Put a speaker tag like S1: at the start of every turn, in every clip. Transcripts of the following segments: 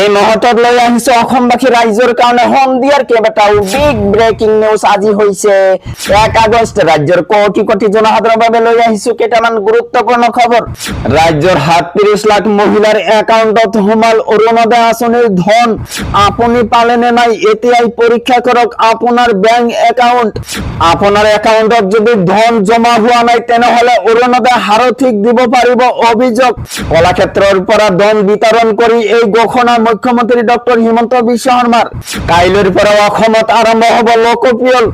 S1: এই মুহূর্তত লৈ আহিছে অসমবাসী ৰাইজৰ কাৰণে সন্ধিয়াৰ কেইবাটাও বিগ ব্ৰেকিং নিউজ আজি হৈছে 1 আগষ্ট ৰাজ্যৰ কোটি কোটি জনসাধাৰণৰ বাবে লৈ আহিছো কেইটামান গুৰুত্বপূৰ্ণ খবৰ। ৰাজ্যৰ 37 লাখ মহিলাৰ একাউণ্টত সোমাল অৰুণোদয় আঁচনিৰ ধন। আপুনি পালেনে নাই এতিয়াই পৰীক্ষা কৰক আপোনাৰ বেংক একাউণ্ট। আপোনাৰ একাউণ্টত যদি ধন জমা হোৱা নাই তেনেহলে অৰুণোদয় হাৰথিক দিব পাৰিব অভিযোগ। কলাক্ষেত্ৰৰ পৰা ধন বিতৰণ কৰি এই ঘোষণা মুখ্যমন্ত্ৰী ডক্টৰ হিমন্ত বিশ্ব শৰ্মাৰ। কাইলৈৰ পৰা অসমত আৰম্ভ হ'ব লোকপিয়ল।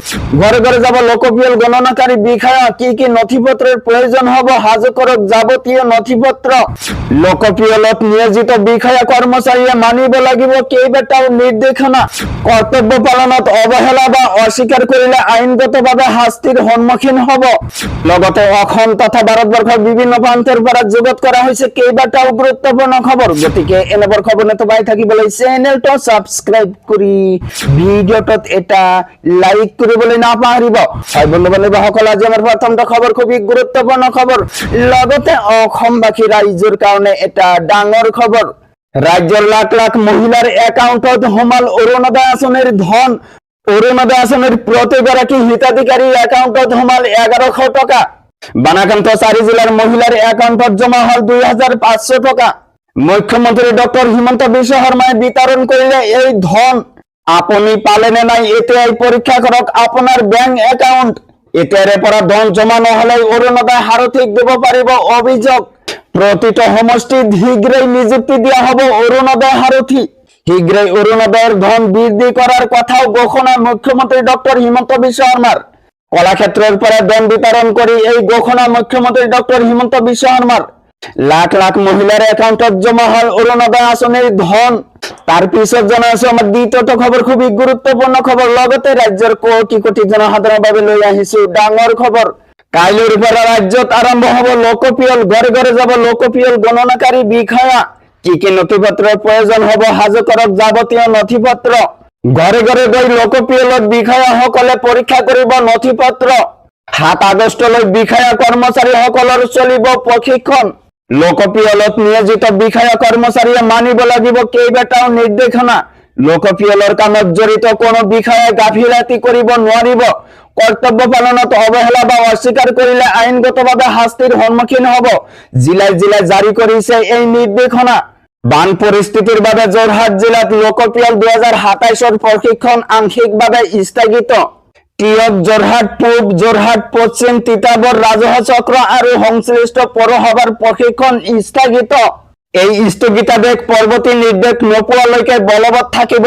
S1: ঘৰে ঘৰে যাব লোকপিয়ল গণনাকাৰী বিষয়া। কি নথিপত্ৰৰ প্ৰয়োজন হ'ব সাজু কৰক যাৱতীয় নথিপত্ৰ। লোকপিয়লত নিয়োজিত বিষয়া কৰ্মচাৰীয়ে মানিব লাগিব কেইবাটাও নিৰ্দেশনা। কৰ্তব্য পালনত অৱহেলা বা অস্বীকাৰ কৰিলে আইনগতভাৱে শাস্তিৰ সন্মুখীন হ'ব। লগতে অসম তথা ভাৰতবৰ্ষৰ বিভিন্ন প্ৰান্তৰ পৰা যোগত কৰা হৈছে কেইবাটাও গুৰুত্বপূৰ্ণ খবৰ। গতিকে এনেবোৰ খবৰ পাই থাকিবলৈ চেনেলটো সাবস্ক্রাইব কৰি ভিডিওটোত এটা লাইক কৰিবলৈ নাপাহৰিব। হয় বন্ধু বান্ধৱীসকল, আজি আমাৰ প্ৰথমটো খবৰ খুবেই গুৰুত্বপূৰ্ণ খবৰ। লগতে অসমবাসী ৰাইজৰ কাৰণে এটা ডাঙৰ খবৰ। ৰাজ্যৰ লাখ লাখ মহিলাৰ একাউণ্টত সোমাল অৰুণোদয় আঁচনিৰ ধন। অৰুণোদয় আঁচনিৰ প্ৰতিগৰাকী হিতাধিকাৰীৰ একাউণ্টত সোমাল 1100 টকা। বানাকান্ত 4 জিলাৰ মহিলাৰ একাউণ্টত জমা হল 2500 টকা। মুখ্যমন্ত্রী ডক্টর হিমন্ত বিশ্ব শর্মায় বিতরণ করিলে এই ধন। আপনি পালেনে নাই এতিয়াই পরীক্ষা করক আপনার ব্যাংক একাউন্ট। এতিয়াৰে পৰা ধন জমা নহলে অৰুণোদয় হাৰথিক দিব পাৰিব অভিযোগ। প্ৰতিটো সমষ্টিত শীঘ্ৰেই নিযুক্তি দিয়া হ'ব অৰুণোদয় হাৰথি। শীঘ্ৰেই অৰুণোদয়ৰ ধন বৃদ্ধি কৰাৰ কথাও ঘোষণা মুখ্যমন্ত্রী ডক্টর হিমন্ত বিশ্ব শর্মার। কলাক্ষেত্ৰৰ পৰা ধন বিতৰণ কৰি এই ঘোষণা মুখ্যমন্ত্রী ডক্টর হিমন্ত বিশ্ব শর্মার। লাখ লাখ মহিলার একাউন্টত জমা হল অৰুণোদয় আঁচনিৰ ধন। তার পিছত জানাইছো আমার দ্বিতীয়টো খবৰ খুবই গুৰুত্বপূৰ্ণ খবৰ। লগতে ৰাজ্যৰ কোটি কোটি জনসাধাৰণৰ বাবে লৈ আহিছো ডাঙৰ খবৰ। কাইলৈৰ পৰা ৰাজ্যত আৰম্ভ হ'ব লোকপিয়ল। ঘৰে ঘৰে যাব লোকপিয়ল গণনাকাৰী বিষয়া। কি নথিপত্ৰৰ প্ৰয়োজন হ'ব সাজু কৰক যাৱতীয় নথিপত্ৰ। ঘৰে ঘৰে গৈ লোকপিয়লত বিষয়াসকলে পৰীক্ষা কৰিব নথিপত্ৰ। 7 আগষ্টলৈ বিষয়া কৰ্মচাৰীসকলৰ চলিব প্ৰশিক্ষণ। লোকপিয়লত নিয়োজিত বিষয়া কৰ্মচাৰীয়ে মানিব লাগিব কেইবাটাও নিৰ্দেশনা। লোকপিয়লৰ কামত জড়িত কোনো বিষয়াই গাফিলতি কৰিব নোৱাৰিব। কৰ্তব্য পালনত অৱহেলা বা অস্বীকাৰ কৰিলে আইনগতভাৱে শাস্তিৰ সন্মুখীন হ'ব। জিলাই জিলাই জাৰি কৰিছে এই নিৰ্দেশনা। বান পৰিস্থিতিৰ বাবে যোৰহাট জিলাত লোকপিয়ল 2027ৰ প্ৰশিক্ষণ আংশিকভাৱে স্থগিত। টিয়ক যোৰহাট পূব, যোৰহাট পশ্চিম, তিতাবৰ ৰাজহুৱা চক্ৰ আৰু সংশ্লিষ্ট পৌৰসভাৰ প্ৰশিক্ষণ স্থগিত। এই স্থগিতাদেশ পৰৱৰ্তী নিৰ্দেশ নোপোৱালৈকে বলবৎ থাকিব।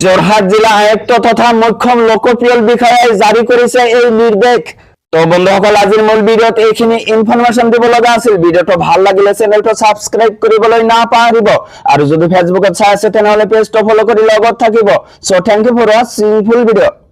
S1: যোৰহাট জিলা আয়ুক্ত তথা মুখ্য লোকপিয়ল বিষয়াই জাৰি কৰিছে এই নিৰ্দেশ। তো বন্ধুসকল, আজিৰ মূল ভিডিঅ'ত এইখিনি ইনফৰমেশ্যন দিব লগা আছিল। ভিডিঅ'টো ভাল লাগিলে চেনেলটো সাবস্ক্রাইব কৰিবলৈ নাপাহৰিব। আৰু যদি ফেচবুকত চাই আছে তেনেহলে পেজটো ফলো কৰি লগত থাকিব। So thank you for watching full ভিডিঅ'।